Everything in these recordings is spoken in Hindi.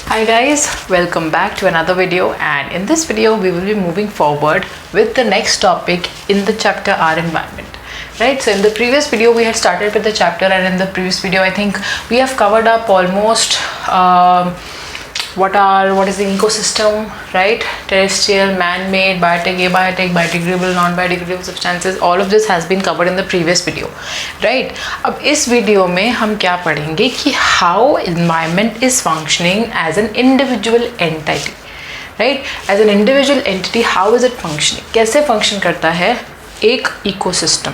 Hi guys, welcome back to another video, and in this video we will be moving forward with the next topic in the chapter Our Environment. Right, so in the previous video we had started with the chapter, and in the previous video I think we have covered up almost what is the ecosystem, right? Terrestrial, man-made, biotic, abiotic, biodegradable, non-biodegradable substances. All of this has been covered in the previous video, right? अब इस वीडियो में हम क्या पढ़ेंगे कि how environment is functioning as an individual entity, right? As an individual entity, how is it functioning? कैसे function करता है एक ecosystem?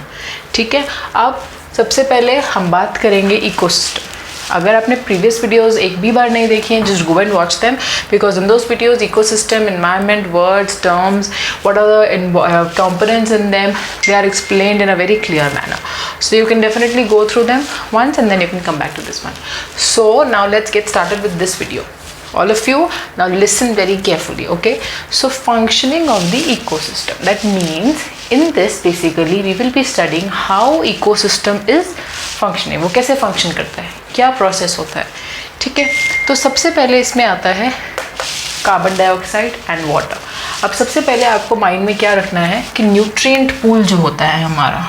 ठीक है, अब सबसे पहले हम बात करेंगे ecosystem. अगर आपने प्रीवियस वीडियोस एक भी बार नहीं देखी हैं, just go and watch them, because in those videos ecosystem, environment, words, terms, what are the components in them, they are explained in a very clear manner. So you can definitely go through them once and then you can come back to this one. So now let's get started with this video. All of you now listen very carefully, okay? So functioning of the ecosystem, that means in this basically we will be studying how ecosystem is functioning. वो कैसे function करता है, क्या process होता है, ठीक है? तो सबसे पहले इसमें आता है कार्बन डाइऑक्साइड एंड वाटर. अब सबसे पहले आपको माइंड में क्या रखना है कि न्यूट्रिएंट पूल जो होता है हमारा,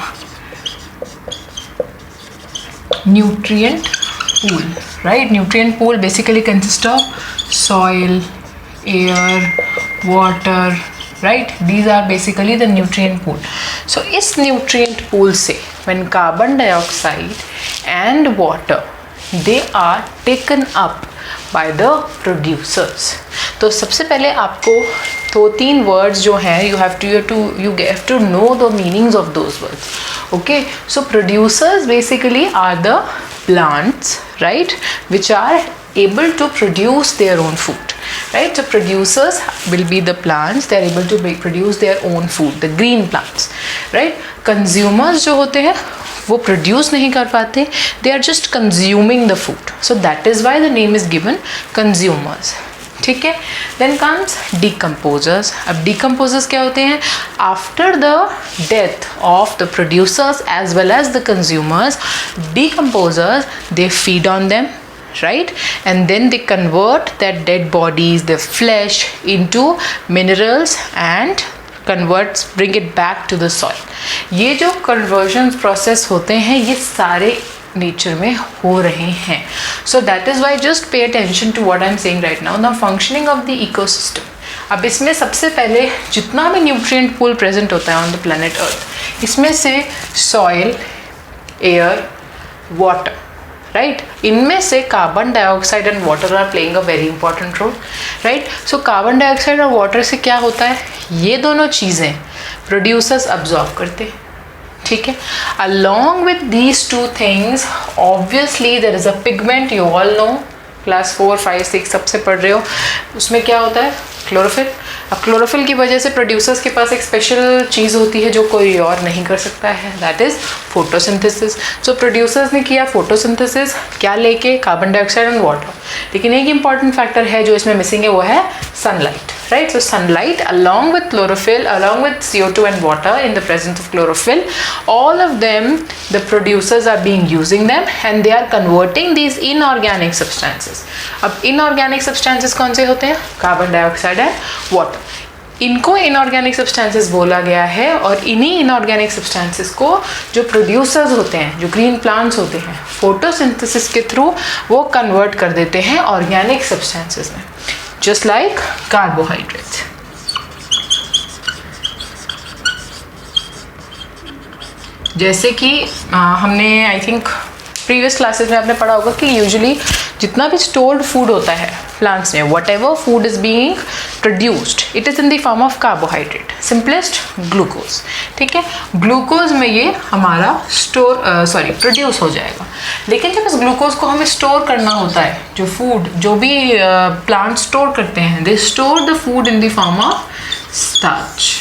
nutrient pool, right? Nutrient pool basically consists of soil, air, water, right? These are basically the nutrient pool. So इस nutrient pool से when carbon dioxide and water, they are taken up by the producers. तो सबसे पहले आपको दो तीन वर्ड्स जो हैं you have to know the meanings of those words. Okay, so producers basically are the plants, right, which are able to produce their own food, right? So producers will be the plants, they are able to produce their own food, the green plants, right? Consumers जो होते हैं वो produce नहीं कर पाते, they are just consuming the food, so that is why the name is given consumers. ठीक है, देन कम्स डिकम्पोजर्स. अब डिकम्पोजर्स क्या होते हैं? After the death of the producers as well as the consumers, decomposers they feed on them, right? And then they convert that dead bodies, the flesh, into minerals and bring it back to the soil. ये जो conversion process होते हैं ये सारे नेचर में हो रहे हैं. So that is why just pay attention to what I am saying right now. The functioning of the ecosystem. अब इसमें सबसे पहले जितना भी न्यूट्रिएंट पूल प्रेजेंट होता है ऑन द प्लैनेट अर्थ, इसमें से सॉइल, एयर, वाटर, राइट, इनमें से carbon dioxide and water are playing a very important role, right? So carbon dioxide और वाटर से क्या होता है, ये दोनों चीज़ें प्रोड्यूसर्स अब्जॉर्ब करते हैं, ठीक है? Along with these two things, obviously there is a pigment, you all know, class 4, 5, 6 सबसे पढ़ रहे हो. उसमें क्या होता है? क्लोरोफिल. अब क्लोरोफिल की वजह से प्रोड्यूसर्स के पास एक स्पेशल चीज़ होती है जो कोई और नहीं कर सकता है, that is photosynthesis. So producers ने किया फोटोसिंथेसिस, क्या लेके? Carbon dioxide and water. लेकिन एक इंपॉर्टेंट फैक्टर है जो इसमें मिसिंग है, वो है sunlight, right? So sunlight along with chlorophyll, along with CO2 and water, in the presence of chlorophyll, all of them, the producers are using them and they are converting these inorganic substances. अब inorganic substances कौन से होते हैं? Carbon dioxide and water. इनको इनऑर्गेनिक सब्सटेंसेस बोला गया है, और इन्हीं इनऑर्गेनिक सब्सटेंसेस को जो प्रोड्यूसर्स होते हैं, जो ग्रीन प्लांट्स होते हैं, फोटोसिंथेसिस के थ्रू वो कन्वर्ट कर देते हैं ऑर्गेनिक सब्सटेंसेस में, just like carbohydrates. जैसे कि हमने आई थिंक प्रीवियस क्लासेस में आपने पढ़ा होगा कि यूजुअली जितना भी स्टोर्ड फूड होता है प्लांट्स में, what ever food is being produced, it is in the form of carbohydrate, simplest glucose, ठीक है? ग्लूकोज में ये हमारा प्रोड्यूस हो जाएगा. लेकिन जब इस ग्लूकोज को हमें स्टोर करना होता है, जो फूड जो भी प्लांट स्टोर करते हैं, they store the food in the form of starch,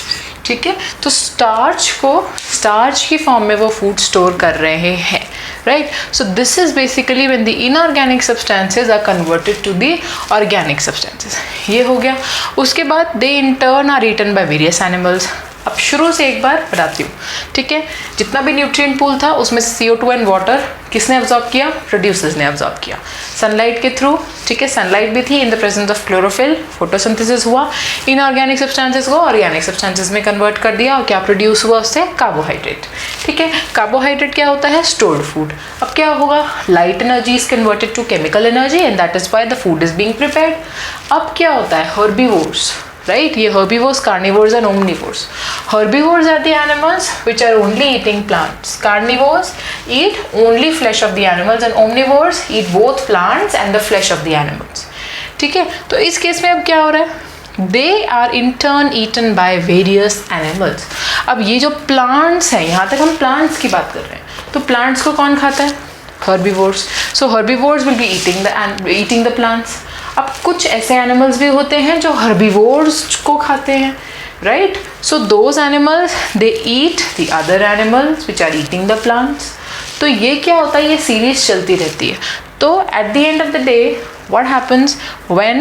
ठीक है? तो स्टार्च की फॉर्म में वो फूड स्टोर कर रहे हैं, right? So this is basically when the inorganic substances are converted to the organic substances. ये हो गया. उसके बाद they in turn are eaten by various animals, अब शुरू से एक बार बताती हूँ, ठीक है। जितना भी न्यूट्रिएंट पूल था उसमें CO2 एंड वाटर किसने अब्जॉर्ब किया? प्रोड्यूसर्स ने अब्जॉर्ब किया सनलाइट के थ्रू, ठीक है। सनलाइट भी थी, in the presence of chlorophyll photosynthesis हुआ, इनऑर्गेनिक सब्सटेंसेस को ऑर्गेनिक सब्सटेंसेस में कन्वर्ट कर दिया और क्या प्रोड्यूस हुआ उससे? कार्बोहाइड्रेट, ठीक है। कार्बोहाइड्रेट क्या होता है? Stored food. अब क्या होगा? Light energy is converted to chemical energy and that is why the food is being prepared. अब क्या होता है? Herbivores, right? ये herbivores, carnivores and omnivores. Herbivores are the animals which are only eating plants. Carnivores eat only flesh of the animals and omnivores eat both plants and the flesh of the animals. ठीक है, तो इस केस में अब क्या हो रहा है? They are in turn eaten by various animals. अब ये जो plants हैं, यहाँ तक हम plants की बात कर रहे हैं, तो plants को कौन खाता है? Herbivores. So herbivores will be eating the plants. अब कुछ ऐसे एनिमल्स भी होते हैं जो हर्बीवोर्स को खाते हैं, right? So those animals they eat the other animals which are eating the plants. तो ये क्या होता है? ये सीरीज चलती रहती है। तो at the end of the day what happens when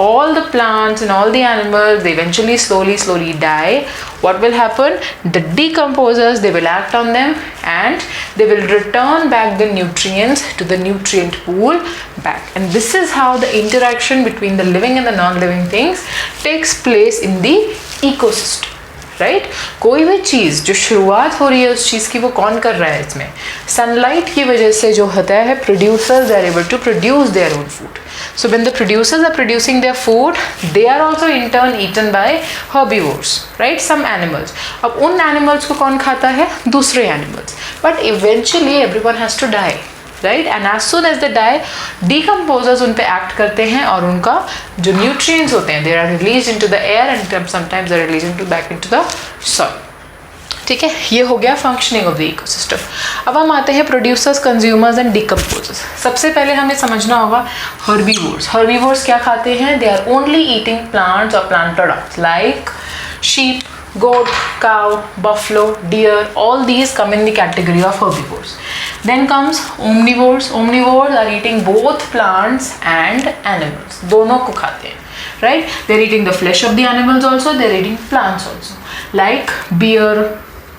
all the plants and all the animals they eventually slowly die? What will happen? The decomposers, they will act on them and they will return back the nutrients to the nutrient pool back, and this is how the interaction between the living and the non-living things takes place in the ecosystem, right? कोई भी चीज़ जो शुरुआत हो रही है उस चीज़ की, वो कौन कर रहा है? इसमें सनलाइट की वजह से जो होता है, producers are able to produce their own food. So when the producers are producing their food, they are also in turn eaten by herbivores, right? Some animals. अब उन animals को कौन खाता है? दूसरे animals. But eventually everyone has to die, right? And as soon as they die, decomposers उन पे act करते हैं और उनका जो nutrients होते हैं, they are released into the air and sometimes they are released back into the soil. ठीक है, ये हो गया फंक्शनिंग ऑफ द इकोसिस्टम. अब हम आते हैं प्रोड्यूसर्स, कंज्यूमर्स एंड डिकम्पोजर्स. सबसे पहले हमें समझना होगा हर्बीवोर्स. हर्बीवोर्स क्या खाते हैं? They are only eating plants और plant products like sheep, goat, cow, buffalo, deer, all these come in the category of herbivores. Then comes omnivores. Omnivores are eating both plants and animals. दोनों को खाते हैं, right? They're eating the flesh of the animals also, they're eating plants also. Like bear,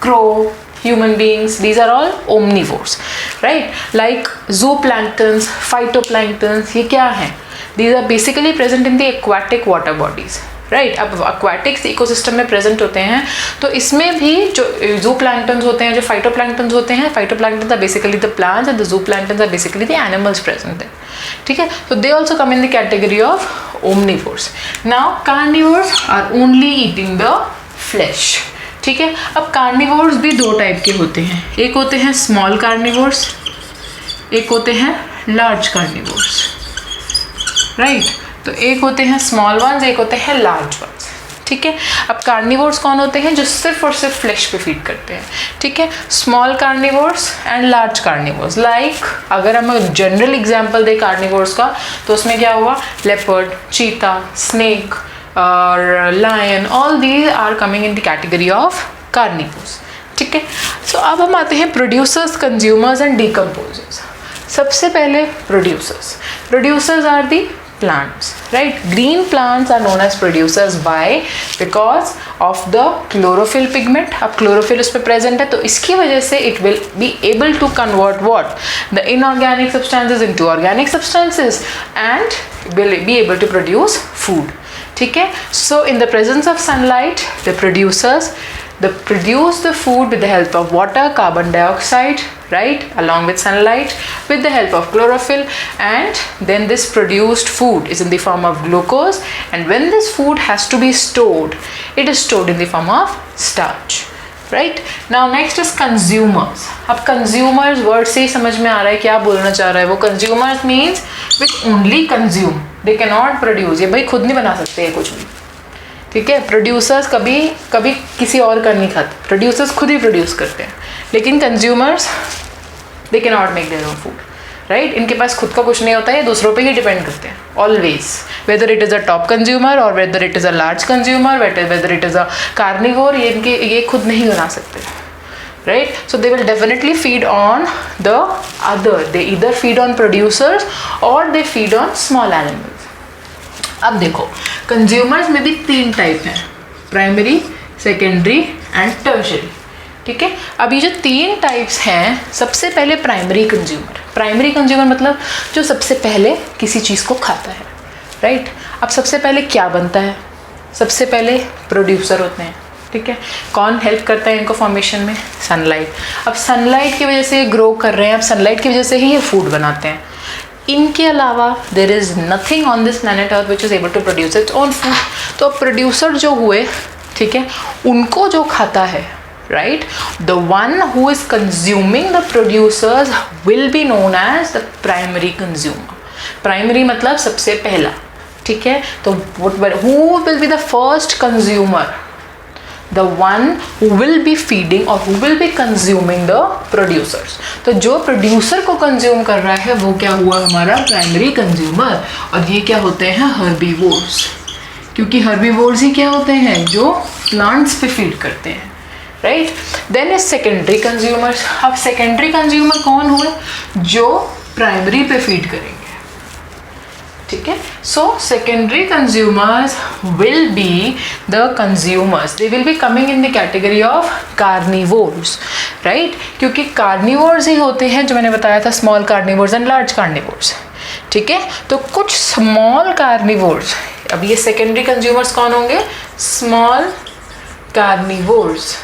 crow, human beings, these are all omnivores, right? Like zooplanktons, phytoplanktons, ये क्या हैं? These are basically present in the aquatic water bodies. Right, अब aquatics इकोसिस्टम में प्रेजेंट होते हैं, तो इसमें भी जो zooplankton होते हैं, जो phytoplankton होते हैं, phytoplankton are basically the plants and the zooplankton are basically the animals present there. ठीक है, so they also come in the category of omnivores. Now carnivores are only eating the flesh. ठीक है, अब कार्निवोर्स भी दो टाइप के होते हैं. एक होते हैं स्मॉल कार्निवोर्स, एक होते हैं लार्ज कार्निवोर्स, राइट? तो एक होते हैं स्मॉल वंस, एक होते हैं लार्ज वंस. ठीक है, अब कार्निवोर्स कौन होते हैं? जो सिर्फ और सिर्फ फ्लैश पे फीड करते हैं. ठीक है, small carnivores and large carnivores. Like अगर हम जनरल एग्जांपल दें कार्निवोर्स का, तो उसमें क्या हुआ? लेपर्ड, चीता, स्नेक और lion, all these are coming in the category of carnivores. ठीक है, सो अब हम आते हैं प्रोड्यूसर्स, कंज्यूमर्स एंड डिकम्पोजर्स. सबसे पहले producers. Producers are the plants, right? Green plants are known as producers. Why? Because of the chlorophyll pigment. अब chlorophyll उस पे present है, तो इसकी वजह से it will be able to convert what? The inorganic substances into organic substances and will be able to produce food. ठीक है, so in the presence of sunlight, the producers they produce the food with the help of water, carbon dioxide, right, along with sunlight, with the help of chlorophyll, and then this produced food is in the form of glucose, and when this food has to be stored, it is stored in the form of starch, right? Now next is consumers. अब consumers word से ही समझ में आ रहा है क्या बोलना चाह रहा है वो. consumers means which only consume, they cannot produce. ये भाई खुद नहीं बना सकते हैं कुछ भी. ठीक है, प्रोड्यूसर्स कभी कभी किसी और का नहीं खाते, प्रोड्यूसर्स खुद ही प्रोड्यूस करते हैं. लेकिन consumers they can not make their own food, right? इनके पास खुद का कुछ नहीं होता है, ये दूसरों पे ही डिपेंड करते हैं always, whether it is a top consumer और whether it is a large consumer, whether it is a carnivore. ये खुद नहीं बना सकते, right? So they will definitely feed on the other. They either feed on producers or they feed on small animals. अब देखो कंज्यूमर्स में भी तीन टाइप हैं, प्राइमरी, सेकेंडरी एंड टर्शरी। ठीक है, अब ये जो 3 टाइप्स हैं, सबसे पहले प्राइमरी कंज्यूमर। प्राइमरी कंज्यूमर मतलब जो सबसे पहले किसी चीज़ को खाता है, राइट। अब सबसे पहले क्या बनता है? सबसे पहले प्रोड्यूसर होते हैं। ठीक है, कौन हेल्प करता है इनको फॉर्मेशन में? सनलाइट। अब सनलाइट की वजह से ये ग्रो कर रहे हैं, अब सनलाइट की वजह से ही ये फूड बनाते हैं। इनके अलावा there is nothing on this planet earth which is able to produce its own food. तो प्रोड्यूसर जो हुए, ठीक है, उनको जो खाता है, right, the one who is consuming the producers will be known as the primary consumer. Primary मतलब सबसे पहला। ठीक है, तो who will be the first consumer? The one who will be feeding or who will be consuming the producers. तो जो producer को consume कर रहा है वो क्या हुआ? हमारा primary consumer। और ये क्या होते हैं? herbivores। क्योंकि herbivores ही क्या होते हैं? जो plants पे feed करते हैं, right. Then is secondary consumers. अब सेकेंडरी कंज्यूमर कौन हुए? जो प्राइमरी पे फीड करेंगे। ठीक है, so secondary consumers will be the consumers, they will be coming in the category of carnivores, right. क्योंकि कार्निवोर्स ही होते हैं जो मैंने बताया था, small carnivores and large carnivores. ठीक है, तो कुछ स्मॉल कार्निवोर्स, अब ये सेकेंडरी कंज्यूमर्स कौन होंगे? Small carnivores,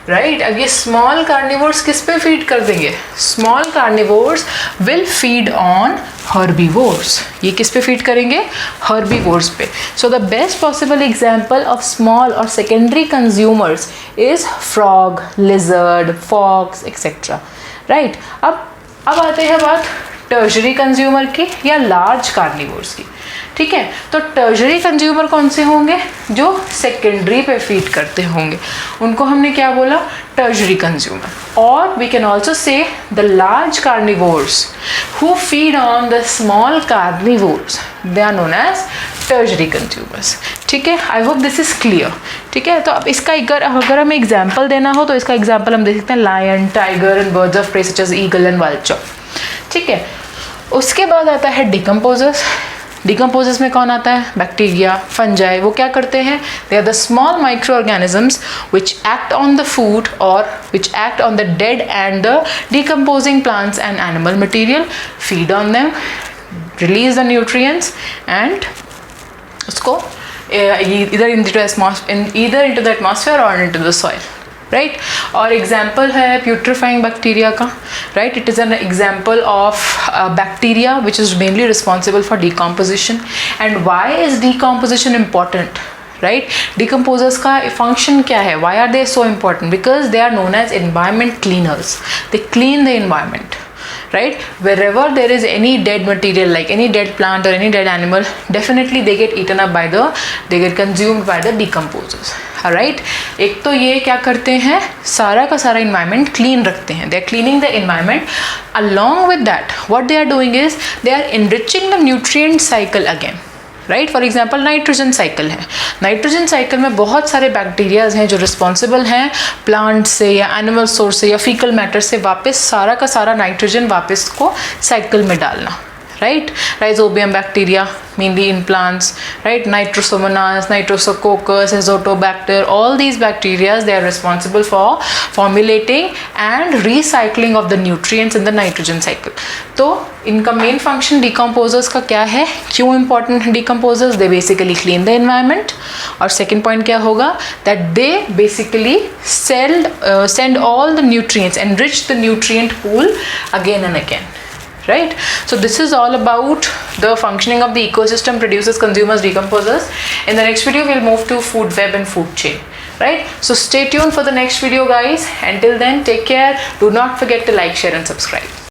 right. अब ये स्मॉल कार्निवोर्स किस पे फीड कर देंगे? Small carnivores will feed on herbivores. ये किस पे फीड करेंगे? हर्बीवोर्स पे। So the best possible example of small और secondary consumers is frog, lizard, fox etcetera, right. अब आते हैं बात टर्शरी कंज्यूमर की या लार्ज कार्निवोर्स की। ठीक है, तो टर्शरी कंज्यूमर कौन से होंगे? जो सेकेंडरी पे फीड करते होंगे, उनको हमने क्या बोला? Tertiary consumer. और we can also say the large carnivores who feed on the small carnivores, they are known as tertiary consumers. ठीक है, I hope this is clear. ठीक है, तो अब इसका अगर हमें एग्जाम्पल देना हो तो इसका एग्जाम्पल हम दे सकते हैं lion, tiger and birds of prey such as eagle and vulture. ठीक है, उसके बाद आता है डिकम्पोजर्स। डिकम्पोजर्स में कौन आता है? Bacteria, fungi. वो क्या करते हैं? They are the small micro organisms which act on the food और which act on the dead and the decomposing plants and animal material, feed on them, release the nutrients and उसको either into the atmosphere or into the soil, right. और एग्जाम्पल है प्यूट्रीफाइंग बैक्टीरिया का, right. It is an example of bacteria which is mainly responsible for decomposition. And why is decomposition important, right. Decomposers का फंक्शन क्या है? Why are they so important? Because they are known as environment cleaners, they clean the environment, right? Wherever there is any dead material, like any dead plant or any dead animal, definitely they get eaten up they get consumed by the decomposers, alright? एक तो ये क्या करते हैं? सारा का सारा environment clean रखते हैं, they are cleaning the environment. Along with that, what they are doing is they are enriching the nutrient cycle again, right. For example nitrogen cycle है। नाइट्रोजन साइकिल में बहुत सारे बैक्टीरियाज हैं जो रिस्पॉन्सिबल हैं प्लांट से या एनिमल सोर्स से या फीकल मैटर से वापस सारा का सारा नाइट्रोजन वापस को साइकिल में डालना, right. Rhizobium bacteria mainly in plants, right? Nitrosomonas, Nitrosococcus, Azotobacter, all these bacteria, they are responsible for formulating and recycling of the nutrients in the nitrogen cycle. तो इनका main function decomposers का क्या है? क्यों important है decomposers? They basically clean the environment. और second point क्या होगा? That they basically send all the nutrients, enrich the nutrient pool again and again. Right? So this is all about the functioning of the ecosystem, producers, consumers, decomposers. In the next video, we'll move to food web and food chain. Right? So stay tuned for the next video, guys. Until then, take care. Do not forget to like, share and subscribe.